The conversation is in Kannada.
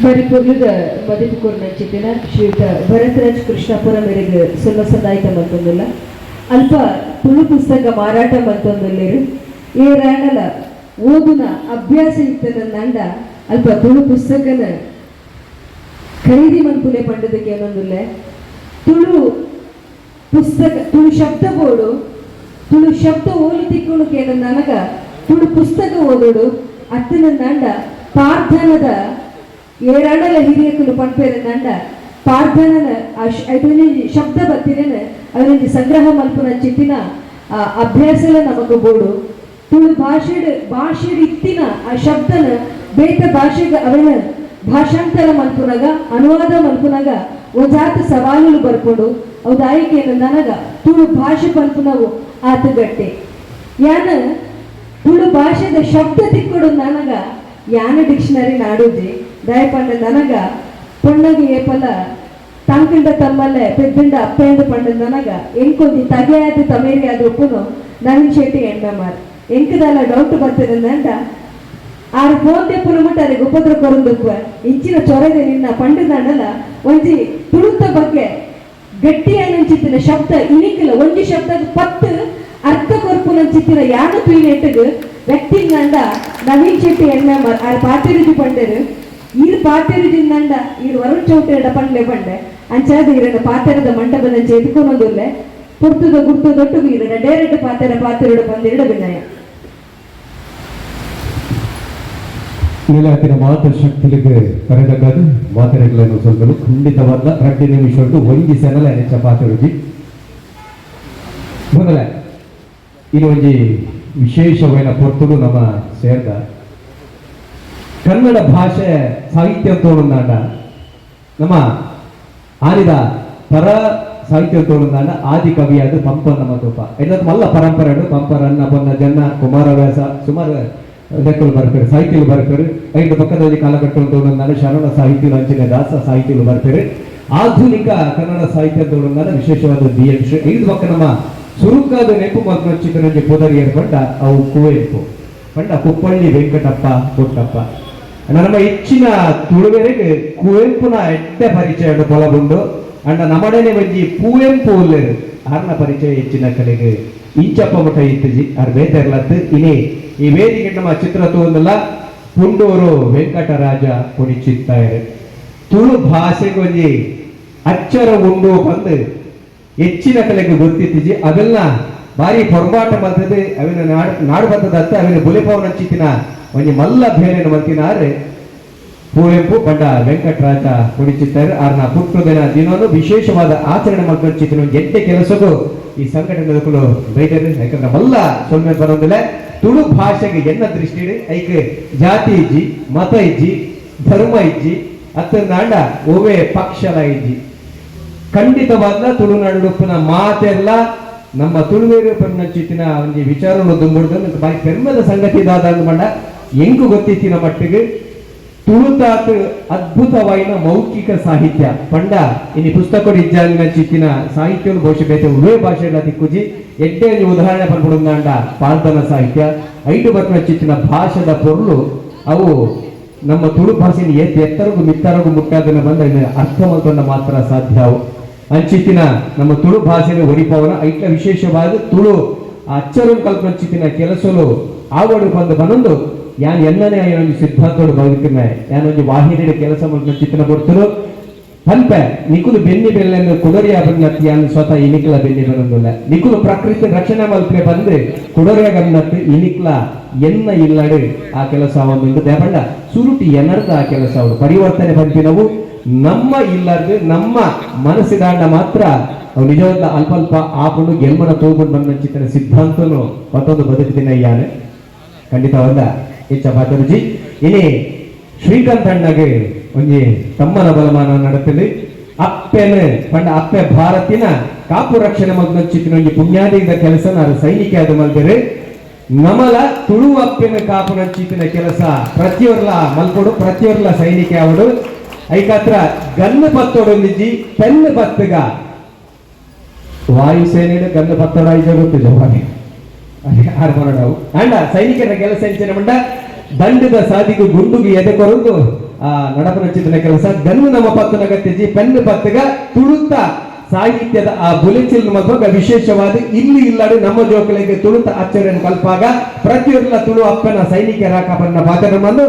ಮರಿಪುರ್ಲದ ಮದಿಪುಕೂರ್ನ ಚಿತ್ತಿನ ಶ್ರೀಯುತ ಭರತರಾಜ್ ಕೃಷ್ಣಪುರ ಮೇರೆಗೆ ಸುನ್ನ ಸದಾಯಿತ ಮಂತೊಂದಿಲ್ಲ ಅಲ್ಪ ತುಳು ಪುಸ್ತಕ ಮಾರಾಟ ಮಂತೊಂದಿಲ್ಲೇರು ಈ ರಾಣಲ ಓದುನ ಅಭ್ಯಾಸ ಇತ್ತನ ನಂಡ ಅಲ್ಪ ತುಳು ಪುಸ್ತಕನ ಖರೀದಿ ಮಂತುಲೆ ಪಂಡದಕ್ಕೆ ಏನೊಂದಿಲ್ಲ ತುಳು ಪುಸ್ತಕ ತುಳು ಶಬ್ದ ಬೋಡು ತುಳು ಶಬ್ದ ಓಲು ತಿಕ್ಕೊಳಕ್ಕೆ ಏನ ನನಗ ತುಳು ಪುಸ್ತಕ ಓದೋಡು ಅತ್ತನ ನಂಡ ಪಾರ್ಥನದ ಏರಾಡಲ ಹಿರಿಯಕಲು ಪಂಪೇರ ನಂಡ ಪಾರ್ಥನನ ಶಬ್ದ ಬತ್ತಿನ ಅವನಿಗೆ ಸಂಗ್ರಹ ಮಲ್ಪನ ಚಿತ್ತಿನ ಅಭ್ಯಾಸಲ ನಮಗ ಬೋಡು ತುಳು ಭಾಷೆ ಇತ್ತಿನ ಆ ಶಬ್ದನ ಬೇತ ಭಾಷೆಗೆ ಅವನ ಭಾಷಾಂತರ ಮಲ್ಪುನಗ ಅನುವಾದ ಮಲ್ಪುನಗ ಒಂದಾತ ಸವಾಲುಗಳು ಬರ್ಕೊಂಡು ಅವ್ದಾಯಿಕೆಯನ್ನು ನನಗ ತುಳು ಭಾಷೆ ಪಲ್ಪುನವು ಆತಗಟ್ಟೆ ಯಾನ ತುಳು ಭಾಷೆದ ಶಬ್ದ ತಿಕ್ಕೊಡು ನನಗ ಯಾನ ಡಿಕ್ಷನರಿ ನಾಡುಜಿ ದಯಪಂಡ ನನಗ ಪೊಣ್ಣಗೆ ಏಪಲ ತಂಕಿಂಡ ತಮ್ಮಲ್ಲೇ ಪೆದ್ದಿಂಡ ಅಪ್ಪೆಂದು ಪಂಡ ನನಗ ಎಂಕೊಂದಿ ತಗೆಯಾದ ತಮೇರಿ ಆದ ಉಪ್ಪುನು ನವೀನ್ ಶೆಟ್ಟಿ ಎಂಡಮಾರ್ ಎಂಕದಲ್ಲ ಡೌಟ್ ಬರ್ತದಂಡ ಆರು ಫೋನ್ ತೆಪ್ಪುನ ಮುಟ್ಟ ಅದಕ್ಕೆ ಉಪದ್ರ ಕೊರಂದಪ್ಪ ಇಂಚಿನ ಚೊರೆದೆ ನಿನ್ನ ಪಂಡದಲ್ಲ ಒಂಜಿ ತುಳುತ ಬಗ್ಗೆ ಗಟ್ಟಿಯನ್ನಿನ ಶಬ್ದ ಇನಿಕಲ ಒಂಜಿ ಶಬ್ದ ಪತ್ತು ಅರ್ಥ ಕೊರ್ಪುನಂಚಿತ್ತಿನ ಯಾನ ತುಯಿನೆಟ್ಟಗ ವ್ಯಕ್ತಿ ನಂಡ ನವೀನ್ ಶೆಟ್ಟಿ ಎಂಡಮಾರ್ ಆರು ಪಾತೆರುಜಿ ಪಂಡರು ಈರು ಪಾತೆರುಜಿಂದಂಡ ಈರು ವರುಣ್ ಚೌಟೆಡ ಪಂಡ್ಲೆ ಪಂಡೆ ಅಂಚಾದ ಈರನ ಪಾತೆರದ ಮಂಟಪದ ಎದ್ಕೊಂಡೊಂದುಲ್ಲೆ ಪುರ್ತದ ಗುರ್ತದೊಟ್ಟಿಗೂ ಈರನ ಡೈರೆಕ್ಟ್ ಪಾತೆರಡು ಪಂದಿರಡ ಬಿನ್ನಯ ನೀಲಾತಿನ ಮಾತೃಶಕ್ತಿಗೆ ಕರೆದಕ್ಕಾದ ಮಾತರೆಗಳನ್ನು ಸ್ವಲ್ಪಲು ಖಂಡಿತವಾದ 2 ನಿಮಿಷ ಒಂಜಿ ಸೆನಲ ಹೆಚ್ಚ ಪಾತರುಜಿ ಮೊದಲ ಇನ್ನೊಂಜಿ ವಿಶೇಷವಾದ ಪೊರ್ತುಡು ನಮ್ಮ ಸೇರ್ದ ಕನ್ನಡ ಭಾಷೆ ಸಾಹಿತ್ಯ ತೋಳುಂದಾಂಡ ನಮ್ಮ ಆನಿದ ಪರ ಸಾಹಿತ್ಯ ತೋಳುಂದಾಂಡ ಆದಿ ಕವಿಯಾದ ಪಂಪನ ಮತೋಪ ಎಲ್ಲದ ಮಲ್ಲ ಪರಂಪರೆಡು ಪಂಪರನ್ನ ಪೊನ್ನ ಜನ್ನ ಕುಮಾರವ್ಯಾಸ ಸುಮಾರು ಲೆಕ್ಕಲು ಬರ್ತಾರೆ ಸಾಹಿತ್ಯಗಳು ಬರ್ತಾರೆ ಐದು ಪಕ್ಕದಲ್ಲಿ ಕಾಲಘಟ್ಟ ತೋಳುಂದಾಂಡ ಶರಣ ಸಾಹಿತ್ಯ ಅಂಚಿನ ದಾಸ ಸಾಹಿತ್ಯಗಳು ಬರ್ತಾರೆ ಆಧುನಿಕ ಕನ್ನಡ ಸಾಹಿತ್ಯ ತೋಳುಂದಾಂಡ ವಿಶೇಷವಾದ ದಿಯಂಶ ಐದು ಪಕ್ಕ ನಮ್ಮ ಸುರುಕಾದ ನೆಪು ಮತ್ತು ಚಿತ್ರರಂಜಿ ಪೋದರಿ ಏರ್ಪಟ್ಟ ಅವು ಕುವೆಂಪು ಪಂಡ ಕುಪ್ಪಳ್ಳಿ ವೆಂಕಟಪ್ಪ ಕೊಟ್ಟಪ್ಪ ನಮ್ಮ ಹೆಚ್ಚಿನ ತುಳುವೆರೆಗೆ ಕುವೆಂಪುನ ಎಡ್ಡ ಪರಿಚಯ ಪೊಲಬುಂಡು ಅಂಡ ನಮ್ಮಡನೆ ಒಂಜಿ ಕುವೆಂಪು ಉಲ್ಲೇರು ಆರ್ನ ಪರಿಚಯ ಹೆಚ್ಚಿನ ಕಡೆಗೆ ಇಂಚಪ್ಪ ಮಠ ಇತ್ತಜಿ ಆರ್ ಬೇತೆರ್ಲತ್ತು ಇನಿ ಈ ವೇದಿಕೆ ನಮ್ಮ ಚಿತ್ರ ತೋಂದಲ್ಲ ಪುಂಡೂರು ವೆಂಕಟರಾಜ ಕುಣಿಚಿತ್ತಾರೆ ತುಳು ಭಾಷೆಗೆ ಒಂಜಿ ಅಕ್ಷರ ಉಂಡು ಬಂದು ಹೆಚ್ಚಿನ ಕಲೆಗೆ ಗೊತ್ತಿತ್ತಿಜಿ ಅವೆಲ್ಲ ಬಾರಿ ಪೊರ್ಮಾಟ ಬರ್ತದೆ ಅವಿನ ನಾಡು ಬರ್ತದ ಅವಿನ ಬುಲಿಪವನ ಚಿತ್ತಿನ ಒಂಜಿ ಮಲ್ಲ ಬೇರೆಯನ್ನು ಬರ್ತಿನಾರೆ ಕುವೆಂಪು ಪಂಡ ವೆಂಕಟರಾಜ ಕುಣಿಚಿತ್ತಾರೆ ಆರ್ನ ಹುಟ್ಟುದಿನ ದಿನವನ್ನು ವಿಶೇಷವಾದ ಆಚರಣೆ ಮಾಡ್ಕೊಂಚಿತ್ತಿನ ಎಂಟೆ ಕೆಲಸಕ್ಕೂ ಈ ಸಂಘಟನೆಗಳು ಬೈತಾರೆ ಯಾಕಂದ್ರೆ ಮಲ್ಲ ಸೊನ್ನೆ ಬರೋದಿಲ್ಲ ತುಳು ಭಾಷೆಗೆ ಎನ್ನ ದೃಷ್ಟಿ ಐಕೆ ಜಾತಿ ಇಜ್ಜಿ ಮತ ಇಜ್ಜಿ ಧರ್ಮ ಇಜ್ಜಿ ಅತ್ತಂದಾಂಡ ಓವೇ ಪಕ್ಷಲ ಇಜ್ಜಿ ಖಂಡಿತವಾದ ತುಳುನಾಡುಪ್ಪನ ಮಾತೆಲ್ಲ ನಮ್ಮ ತುಳುವೇರು ಪನ್ನಚಿತ್ತಿನ ಒಂದು ವಿಚಾರವನ್ನು ದುಂಬುಡ್ದು ಬಾರಿ ಪೆರ್ಮದ ಸಂಗತಿ ಇದಾದ ಮಂಡ ಎಂಕು ಗೊತ್ತಿತ್ತಿನ ಮಟ್ಟಿಗೆ ತುಳುತಾತ ಅದ್ಭುತವಾಯಿನ ಮೌಖಿಕ ಸಾಹಿತ್ಯ ಪಂಡ ಇನಿ ಪುಸ್ತಕ ಇಜ್ಜಾಲಿನ ಚಿತ್ತಿನ ಸಾಹಿತ್ಯ ಬಹುಶಃ ಉಭಯ ಭಾಷೆಗಳ ತಿಕ್ಕುಜಿ ಎಡ್ಡೆ ಉದಾಹರಣೆ ಪಡ್ಬಿಡುಂದಾಂಡ ಪಾಲ್ತನ ಸಾಹಿತ್ಯ ಐದು ಬರ್ತನ ಚಿತ್ತಿನ ಭಾಷೆದ ಪೊರ್ಲು ಅವು ನಮ್ಮ ತುಳು ಭಾಷೆನ ಎತ್ತರಗೂ ಮಿತ್ತರಗೂ ಮುಟ್ಟಾದನ್ನ ಬಂದ ಅರ್ಥ ಮಾಡ್ಕೊಂಡ ಮಾತ್ರ ಸಾಧ್ಯ ಅವು ಅಂಚಿತ್ತಿನ ನಮ್ಮ ತುಳು ಭಾಷೆನ ಒಡಿಪವನ ಐಟ್ಲ ವಿಶೇಷವಾದ ತುಳು ಅಚ್ಚರು ಕಲ್ಪಂಚಿತ್ತಿನ ಕೆಲಸಲು ಆವಡು ಬಂದು ಬನೊಂದು ಯಾನ್ ಎಲ್ಲನೇ ಒಂದು ಸಿದ್ಧಾಂತೋಡು ಬದುಕಿನ ಯಾನೊಂದು ವಾಹಿನಿಯ ಕೆಲಸ ಚಿತ್ತಿನ ಕೊಡ್ತರು ಪಂಪೆ ನಿಕುಲು ಬೆನ್ನಿ ಬೆಲ್ಲೆನ್ನು ಕುಡರಿಯ ಬಂದತ್ತಿ ಯಾನ್ ಸ್ವತಃ ಇನಿಕ್ಲ ಬೆನ್ನಿ ಬರೋದಿಲ್ಲ ನಿಕುಲು ಪ್ರಕೃತಿ ರಕ್ಷಣೆ ಮಲ್ಪೆ ಬಂದ್ರೆ ಕುಡರಿಯ ಗಮನತ್ತು ಇನಿಕ್ಲ ಎನ್ನ ಇಲ್ಲಡು ಆ ಕೆಲಸ ಒಂದು ದೇಪಂಡ ಸುರುಟಿ ಎನ್ನರ್ದ ಆ ಕೆಲಸ ಅವರು ಪರಿವರ್ತನೆ ಬಂದಿನವು ನಮ್ಮ ಇಲ್ಲರ್ದು ನಮ್ಮ ಮನಸ್ಸಿದಾಂಡ ಮಾತ್ರ ಅವು ನಿಜವಾದ ಅಲ್ಪ ಅಲ್ಪ ಆಪುಂಡು ಗೆಲ್ಮನ ತೋಗೊಂಡು ಬಂದ ಚಿತ್ತಿನ ಸಿದ್ಧಾಂತನು ಮತ್ತೊಂದು ಬದುಕಿನ ಯಾನೆ ಖಂಡಿತವಾದ ಹೆಚ್ಚ ಪಾತರುಜಿ ಇನಿ ಶ್ರೀಕಾಂತ್ ಅಣ್ಣಗೆ ಒಂಜಿ ತಮ್ಮನ ಬಲಮಾನ ನಡೆತದೆ ಅಪ್ಪೆನ ಪಂಡ ಅಪ್ಪೆ ಭಾರತಿನ ಕಾಪು ರಕ್ಷಣೆ ಮಗ್ನಚ್ಚಿತ್ತಿನ ಒಂಜಿ ಪುಣ್ಯಾದಿದ ಕೆಲಸ ನಾನು ಸೈನಿಕ ಆದ ಮಲ್ಪೆರೆ ನಮಲ ತುಳು ಅಪ್ಪೆನ ಕಾಪು ನಚ್ಚಿತ್ತಿನ ಕೆಲಸ ಪ್ರತಿಯೊರ್ಲ ಮಲ್ಪೊಡು ಪ್ರತಿಯೊರ್ಲ ಸೈನಿಕ ಅವಡು ಐಕತ್ರ ಗನ್ನು ಪತ್ತೊಡೊಂದಿಜ್ಜಿ ಪೆನ್ನು ಪತ್ತಗ ವಾಯುಸೇನೆ ಗನ್ನು ಪತ್ತಡ ಇಜ ಗೊತ್ತಿಲ್ಲ ಆರ್ಮರಡವು ಅಂಡ ಸೈನಿಕರ ಕೆಲಸ ಎಂಚಿನ ಮಂಡ ದಂಡದ ಸಾದಿಗೂ ಗುಂಡುಗೆ ಎದೆ ಕೊರಂದು ನಡಪನಚ್ಚಿನ ಕೆಲಸ ಗನ್ನು ನಮ್ಮ ಪತ್ತನ ಗತ್ತಿಜಿ ಪೆನ್ನು ಪತ್ತಗ ತುಳುತ ಸಾಹಿತ್ಯದ ಆ ಬುಲೆಚಿಲ್ ಮಧ್ವಾಗ ವಿಶೇಷವಾದ ಇಲ್ಲಿ ಇಲ್ಲಡೆ ನಮ್ಮ ಜೋಕಳಿಗೆ ತುಳುತ ಆಚರಣೆ ಕಲ್ಪಾಗ ಪ್ರತಿಯೊಂದು ತುಳು ಅಪ್ಪನ ಸೈನಿಕರ ಕಾಪನ್ನ ಪಾತ್ರ ಬಂದು